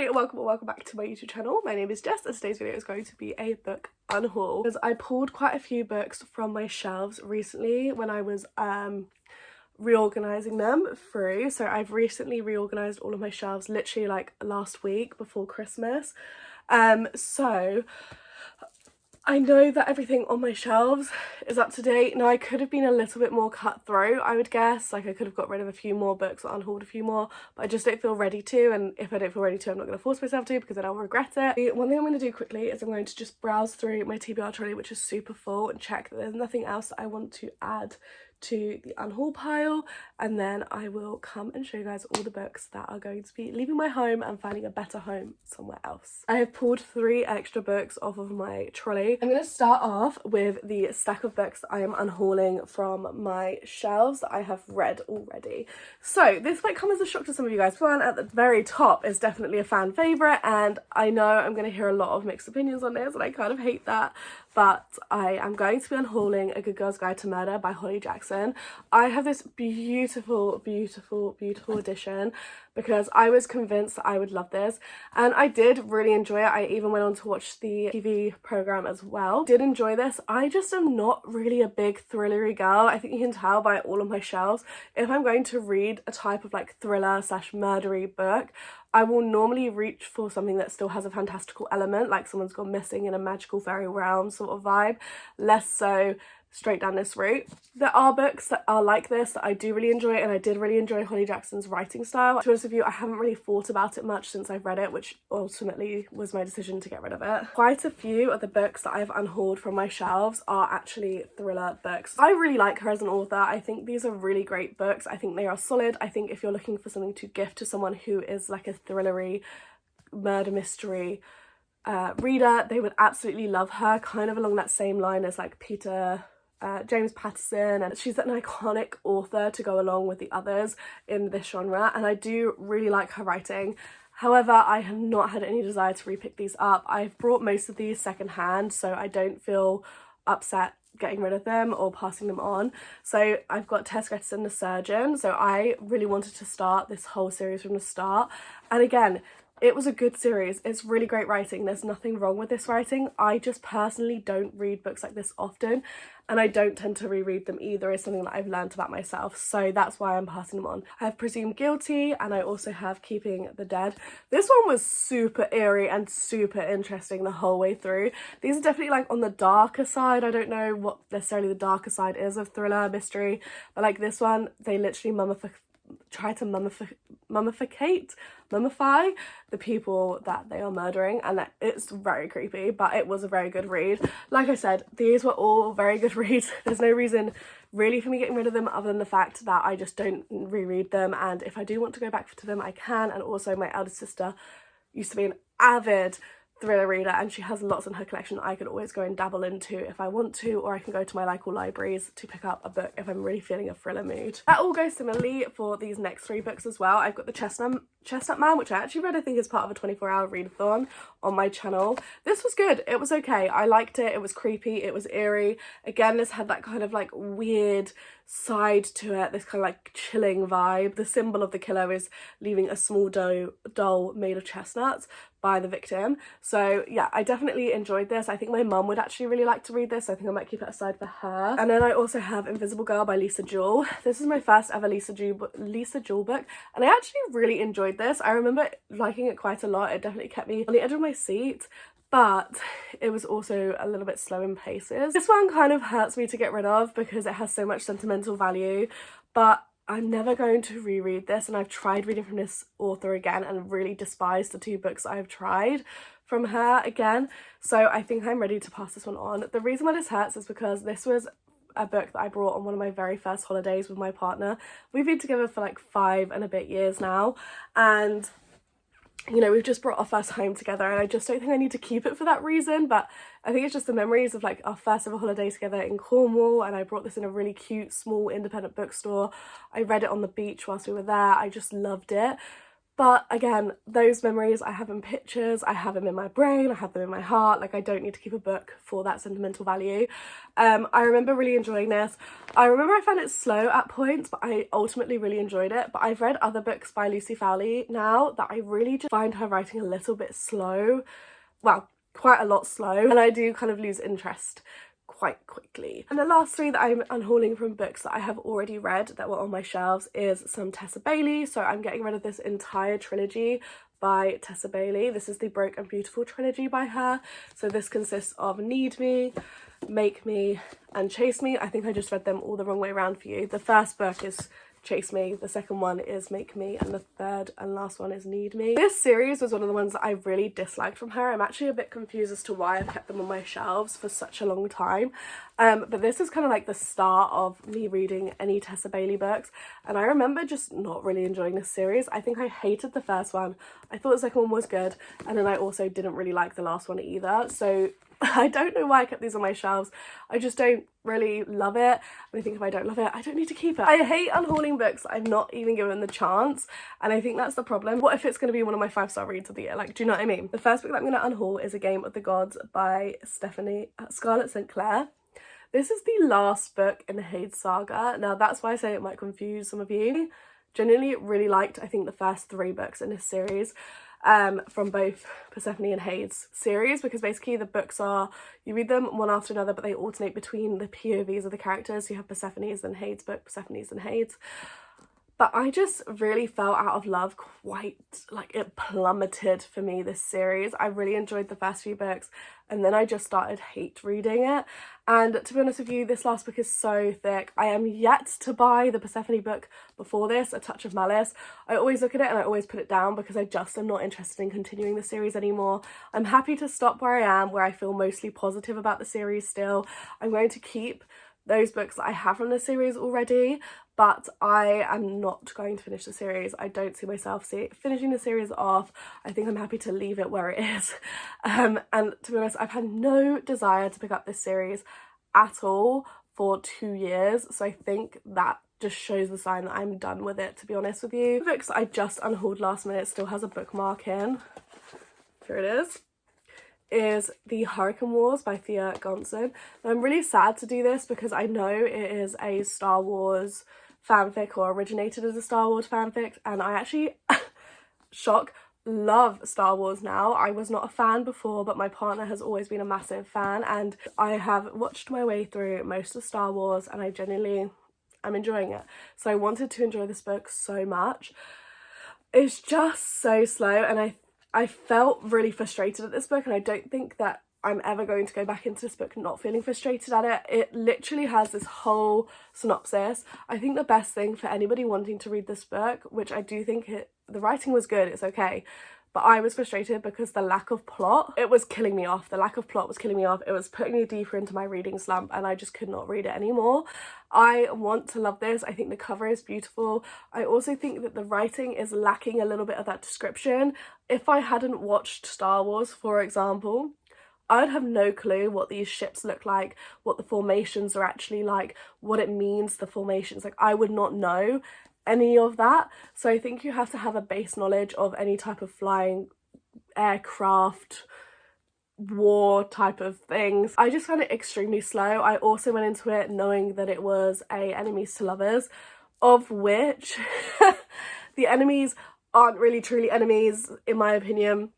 everybody, and welcome back to my YouTube channel. My name is Jess and today's video is going to be a book unhaul because I pulled quite a few books from my shelves recently when I was reorganizing them through. So I've recently reorganized all of my shelves literally like last week before Christmas. So I know that everything on my shelves is up to date. Now I could have been a little bit more cutthroat, I would guess. Like I could have got rid of a few more books or unhauled a few more, but I just don't feel ready to, and if I don't feel ready to, I'm not going to force myself to because then I'll regret it. The one thing I'm going to do quickly is I'm going to just browse through my TBR trolley, which is super full, and check that there's nothing else that I want to add to the unhaul pile, and then I will come and show you guys all the books that are going to be leaving my home and finding a better home somewhere else. I have pulled 3 extra books off of my trolley. I'm going to start off with the stack of books that I am unhauling from my shelves that I have read already. So this might come as a shock to some of you guys. One at the very top is definitely a fan favourite, and I know I'm going to hear a lot of mixed opinions on this and I kind of hate that, but I am going to be unhauling A Good Girl's Guide to Murder by Holly Jackson. I have this beautiful edition because I was convinced that I would love this, and I did really enjoy it. I even went on to watch the TV programme as well. Did enjoy this. I just am not really a big thrillery girl. I think you can tell by all of my shelves. If I'm going to read a type of like thriller / murdery book, I will normally reach for something that still has a fantastical element, like someone's gone missing in a magical fairy realm sort of vibe, less so straight down this route. There are books that are like this that I do really enjoy, and I did really enjoy Holly Jackson's writing style. To be honest with you, I haven't really thought about it much since I've read it, which ultimately was my decision to get rid of it. Quite a few of the books that I've unhauled from my shelves are actually thriller books. I really like her as an author. I think these are really great books. I think they are solid. I think if you're looking for something to gift to someone who is like a thrillery murder mystery reader, they would absolutely love her, kind of along that same line as like James Patterson, and she's an iconic author to go along with the others in this genre, and I do really like her writing. However, I have not had any desire to repick these up. I've brought most of these secondhand, so I don't feel upset getting rid of them or passing them on. So I've got Tess Gretchen the Surgeon, so I really wanted to start this whole series from the start, and again, it was a good series. It's really great writing. There's nothing wrong with this writing. I just personally don't read books like this often, and I don't tend to reread them either. It's something that I've learned about myself, so that's why I'm passing them on. I have Presumed Guilty, and I also have Keeping the Dead. This one was super eerie and super interesting the whole way through. These are definitely like on the darker side. I don't know what necessarily the darker side is of thriller mystery, but like this one, they literally try to mummify the people that they are murdering, and it's very creepy, but it was a very good read. Like I said, these were all very good reads. There's no reason really for me getting rid of them other than the fact that I just don't reread them, and if I do want to go back to them I can. And also my eldest sister used to be an avid thriller reader, and she has lots in her collection I could always go and dabble into if I want to, or I can go to my local libraries to pick up a book if I'm really feeling a thriller mood. That all goes similarly for these next 3 books as well. I've got the Chestnut Man, which I actually read, I think, as part of a 24-hour readathon on my channel. This was good. It was okay. I liked it. It was creepy. It was eerie. Again, this had that kind of like weird side to it, this kind of like chilling vibe. The symbol of the killer is leaving a small doll made of chestnuts by the victim. So yeah, I definitely enjoyed this. I think my mum would actually really like to read this. I think I might keep it aside for her. And then I also have Invisible Girl by Lisa Jewell. This is my first ever Lisa Jewell book, and I actually really enjoyed this. I remember liking it quite a lot. It definitely kept me on the edge of my seat, but it was also a little bit slow in paces. This one kind of hurts me to get rid of because it has so much sentimental value, but I'm never going to reread this, and I've tried reading from this author again and really despised the 2 books I've tried from her again, so I think I'm ready to pass this one on. The reason why this hurts is because this was a book that I brought on one of my very first holidays with my partner. We've been together for like 5 and a bit years now, and you know, we've just brought our first home together, and I just don't think I need to keep it for that reason, but I think it's just the memories of like our first ever holiday together in Cornwall, and I brought this in a really cute small independent bookstore. I read it on the beach whilst we were there. I just loved it. But again, those memories, I have in pictures, I have them in my brain, I have them in my heart. Like, I don't need to keep a book for that sentimental value. I remember really enjoying this. I remember I found it slow at points, but I ultimately really enjoyed it. But I've read other books by Lucy Fowley now that I really just find her writing a little bit slow. Well, quite a lot slow, and I do kind of lose interest quite quickly. And the last three that I'm unhauling from books that I have already read that were on my shelves is some Tessa Bailey. So I'm getting rid of this entire trilogy by Tessa Bailey. This is the Broke and Beautiful trilogy by her. So this consists of Need Me, Make Me and Chase Me. I think I just read them all the wrong way around for you. The first book is Chase Me, the second one is Make Me, and the third and last one is Need Me. This series was one of the ones that I really disliked from her. I'm actually a bit confused as to why I've kept them on my shelves for such a long time. But this is kind of like the start of me reading any Tessa Bailey books, and I remember just not really enjoying this series. I think I hated the first one. I thought the second one was good, and then I also didn't really like the last one either. So I don't know why I kept these on my shelves. I just don't really love it. And I think if I don't love it, I don't need to keep it. I hate unhauling books I've not even given the chance. And I think that's the problem. What if it's going to be one of my 5-star reads of the year? Like, do you know what I mean? The first book that I'm going to unhaul is A Game of the Gods by Scarlett St. Clair. This is the last book in the Hades saga. Now, that's why I say it might confuse some of you. Genuinely really liked, I think, the first 3 books in this series. From both Persephone and Hades series, because basically the books are, you read them one after another, but they alternate between the POVs of the characters. You have Persephone's and Hades book, Persephone's and Hades. But I just really fell out of love quite, like, it plummeted for me, this series. I really enjoyed the first few books, and then I just started hate reading it. And to be honest with you, this last book is so thick. I am yet to buy the Persephone book before this, A Touch of Malice. I always look at it and I always put it down because I just am not interested in continuing the series anymore. I'm happy to stop where I am, where I feel mostly positive about the series still. I'm going to keep those books that I have from the series already, but I am not going to finish the series. I don't see myself finishing the series off. I think I'm happy to leave it where it is. And to be honest, I've had no desire to pick up this series at all for 2 years. So I think that just shows the sign that I'm done with it, to be honest with you. The books I just unhauled last minute still has a bookmark in. Here it is The Hurricane Wars by Thea Gonson. Now, I'm really sad to do this because I know it is a Star Wars fanfic, or originated as a Star Wars fanfic, and I actually, shock, love Star Wars now. I was not a fan before, but my partner has always been a massive fan, and I have watched my way through most of Star Wars, and I genuinely am enjoying it. So I wanted to enjoy this book so much. It's just so slow, and I felt really frustrated at this book, and I don't think that I'm ever going to go back into this book not feeling frustrated at it. It literally has this whole synopsis. I think the best thing for anybody wanting to read this book, which I do think the writing was good, it's okay, but I was frustrated because the lack of plot, it was killing me off. The lack of plot was killing me off. It was putting me deeper into my reading slump, and I just could not read it anymore. I want to love this. I think the cover is beautiful. I also think that the writing is lacking a little bit of that description. If I hadn't watched Star Wars, for example, I'd have no clue what these ships look like, what the formations are actually like, what it means, the formations. Like, I would not know any of that. So I think you have to have a base knowledge of any type of flying, aircraft, war type of things. I just found it extremely slow. I also went into it knowing that it was a enemies to lovers, of which the enemies aren't really truly enemies, in my opinion.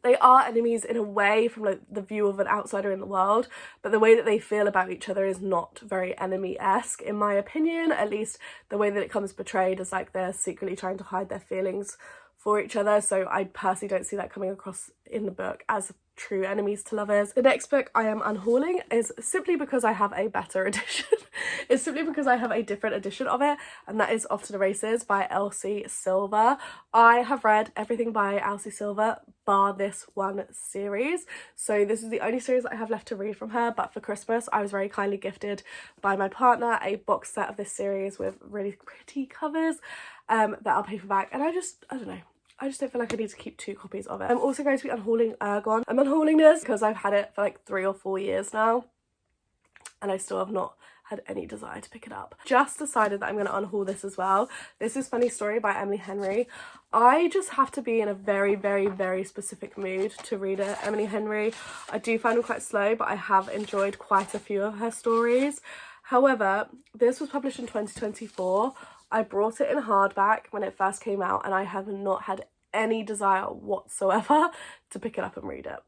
They are enemies in a way from, like, the view of an outsider in the world, but the way that they feel about each other is not very enemy-esque, in my opinion. At least the way that it comes portrayed is like they're secretly trying to hide their feelings for each other. So I personally don't see that coming across in the book as true enemies to lovers. The next book I am unhauling is simply because I have a better edition. It's simply because I have a different edition of it, and that is Off to the Races by Elsie Silver. I have read everything by Elsie Silver bar this one series, so this is the only series that I have left to read from her. But for Christmas I was very kindly gifted by my partner a box set of this series with really pretty covers that I'll pay for back, and I don't know, I just don't feel like I need to keep 2 copies of it. I'm also going to be unhauling Ergon. I'm unhauling this because I've had it for like 3 or 4 years now. and I still have not had any desire to pick it up. Just decided that I'm going to unhaul this as well. This is Funny Story by Emily Henry. I just have to be in a very, very, very specific mood to read it. Emily Henry, I do find her quite slow, but I have enjoyed quite a few of her stories. However, this was published in 2024. I brought it in hardback when it first came out, and I have not had any desire whatsoever to pick it up and read it.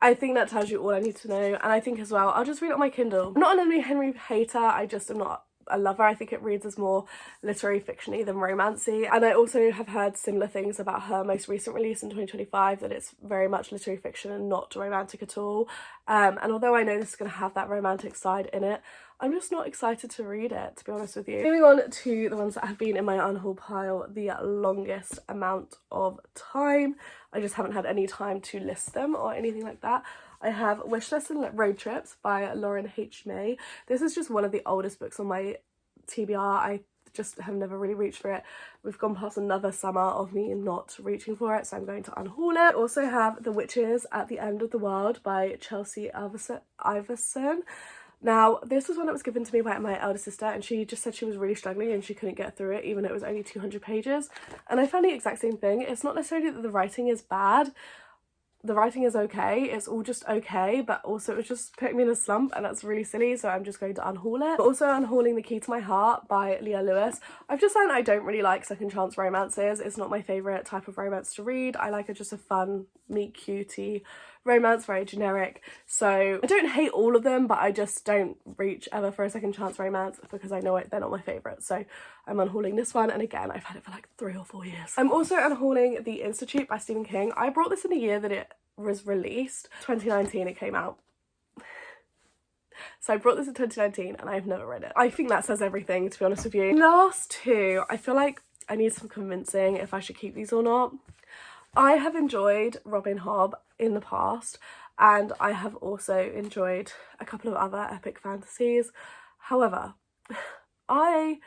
I think that tells you all I need to know, and I think as well I'll just read it on my Kindle. I'm not an Emily Henry hater, I just am not a lover. I think it reads as more literary fiction-y than romancy, and I also have heard similar things about her most recent release in 2025, that it's very much literary fiction and not romantic at all. And although I know this is going to have that romantic side in it, I'm just not excited to read it, to be honest with you. Moving on to the ones that have been in my unhaul pile the longest amount of time. I just haven't had any time to list them or anything like that. I have Wishlist and Road Trips by Lauren H. May. This is just one of the oldest books on my TBR. I just have never really reached for it. We've gone past another summer of me not reaching for it, so I'm going to unhaul it. I also have The Witches at the End of the World by Chelsea Iverson. Now, this was one that was given to me by my elder sister, and she just said she was really struggling and she couldn't get through it, even though it was only 200 pages. And I found the exact same thing. It's not necessarily that the writing is bad. The writing is okay, it's all just okay, but also it was just putting me in a slump, and that's really silly, so I'm just going to unhaul it. But also unhauling The Key to My Heart by Leah Lewis. I've just found I don't really like second chance romances. It's not my favourite type of romance to read. I like just a fun, meet cutie romance, very generic. So I don't hate all of them, but I just don't reach ever for a second chance romance because I know they're not my favourite. So I'm unhauling this one, and again, I've had it for like 3 or 4 years. I'm also unhauling The Institute by Stephen King. I brought this in the year that it was released. 2019 it came out. So I brought this in 2019 and I've never read it. I think that says everything, to be honest with you. Last two, I feel like I need some convincing if I should keep these or not. I have enjoyed Robin Hobb in the past, and I have also enjoyed a couple of other epic fantasies. However, I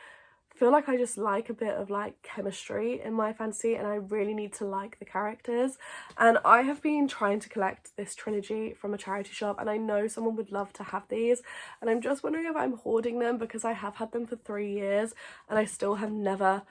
feel like I just like a bit of like chemistry in my fantasy, and I really need to like the characters. And I have been trying to collect this trilogy from a charity shop, and I know someone would love to have these, and I'm just wondering if I'm hoarding them because I have had them for 3 years and I still have never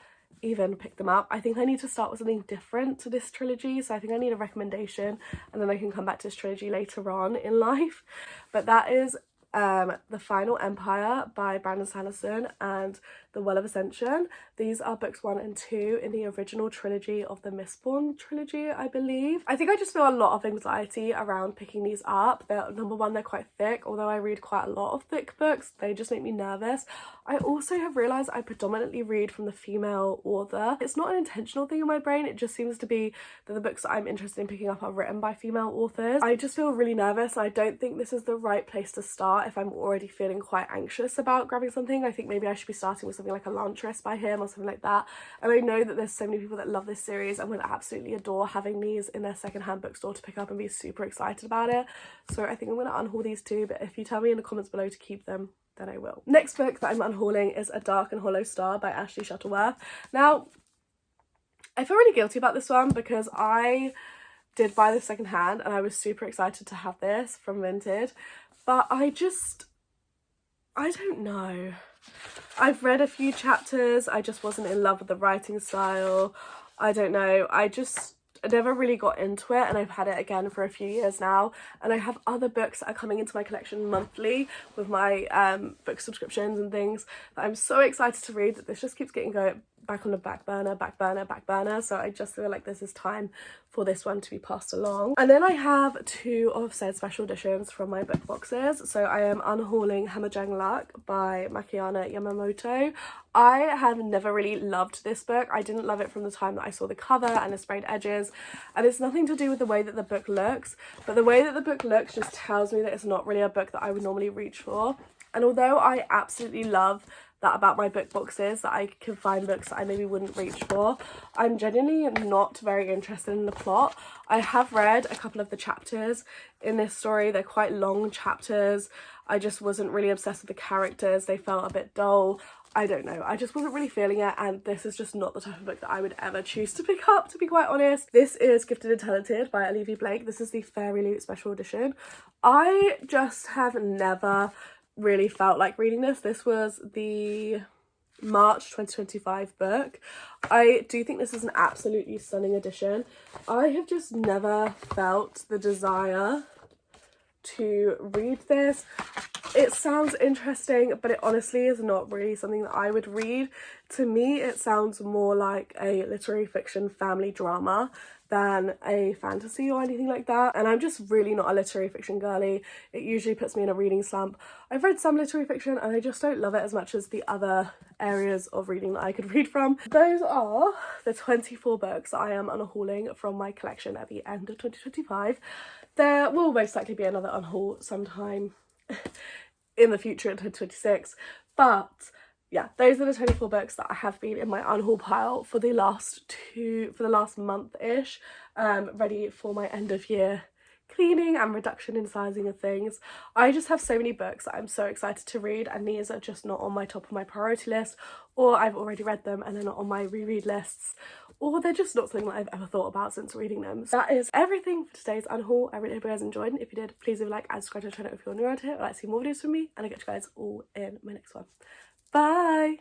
even picked them up. I think I need to start with something different to this trilogy, so I think I need a recommendation and then I can come back to this trilogy later on in life. But that is The Final Empire by Brandon Sanderson and The Well of Ascension. These are books 1 and 2 in the original trilogy of the Mistborn trilogy, I believe. I think I just feel a lot of anxiety around picking these up. Number one, they're quite thick. Although I read quite a lot of thick books, they just make me nervous. I also have realised I predominantly read from the female author. It's not an intentional thing in my brain, it just seems to be that the books that I'm interested in picking up are written by female authors. I just feel really nervous, and I don't think this is the right place to start if I'm already feeling quite anxious about grabbing something. I think maybe I should be starting with something like Elantris by him or something like that. And I know that there's so many people that love this series and would absolutely adore having these in their secondhand bookstore to pick up and be super excited about it. So I think I'm going to unhaul these two, but if you tell me in the comments below to keep them, then I will. Next book that I'm unhauling is A Dark and Hollow Star by Ashley Shuttleworth. Now, I feel really guilty about this one because I did buy this secondhand and I was super excited to have this from Vinted, but I don't know. I've read a few chapters, I just wasn't in love with the writing style. I don't know, I never really got into it, and I've had it again for a few years now, and I have other books that are coming into my collection monthly with my book subscriptions and things that I'm so excited to read that this just keeps getting back on the back burner, so I just feel like this is time for this one to be passed along. And then I have 2 of said special editions from my book boxes. So I am unhauling Hamajang Luck by Makiana Yamamoto. I have never really loved this book. I didn't love it from the time that I saw the cover and the sprayed edges, and it's nothing to do with the way that the book looks, but the way that the book looks just tells me that it's not really a book that I would normally reach for. And although I absolutely love that about my book boxes, that I can find books that I maybe wouldn't reach for, I'm genuinely not very interested in the plot. I have read a couple of the chapters in this story. They're quite long chapters. I just wasn't really obsessed with the characters. They felt a bit dull. I don't know, I just wasn't really feeling it, and this is just not the type of book that I would ever choose to pick up, to be quite honest. This is Gifted and Talented by Olivia Blake. This is the Fairy Loot special edition. I just have never really felt like reading this. This was the March 2025 book. I do think this is an absolutely stunning edition. I have just never felt the desire to read this. It sounds interesting, but it honestly is not really something that I would read. To me, it sounds more like a literary fiction family drama than a fantasy or anything like that. And I'm just really not a literary fiction girly. It usually puts me in a reading slump. I've read some literary fiction and I just don't love it as much as the other areas of reading that I could read from. Those are the 24 books that I am unhauling from my collection at the end of 2025. There will most likely be another unhaul sometime in the future in 2026, but yeah, those are the 24 books that I have been in my unhaul pile for the last month-ish, ready for my end of year cleaning and reduction in sizing of things. I just have so many books that I'm so excited to read, and these are just not on my top of my priority list, or I've already read them and they're not on my reread lists, or they're just not something that I've ever thought about since reading them. So that is everything for today's unhaul. I really hope you guys enjoyed, and if you did, please leave a like and subscribe to the channel if you're new around here. I'd like to see more videos from me, and I'll catch you guys all in my next one. Bye!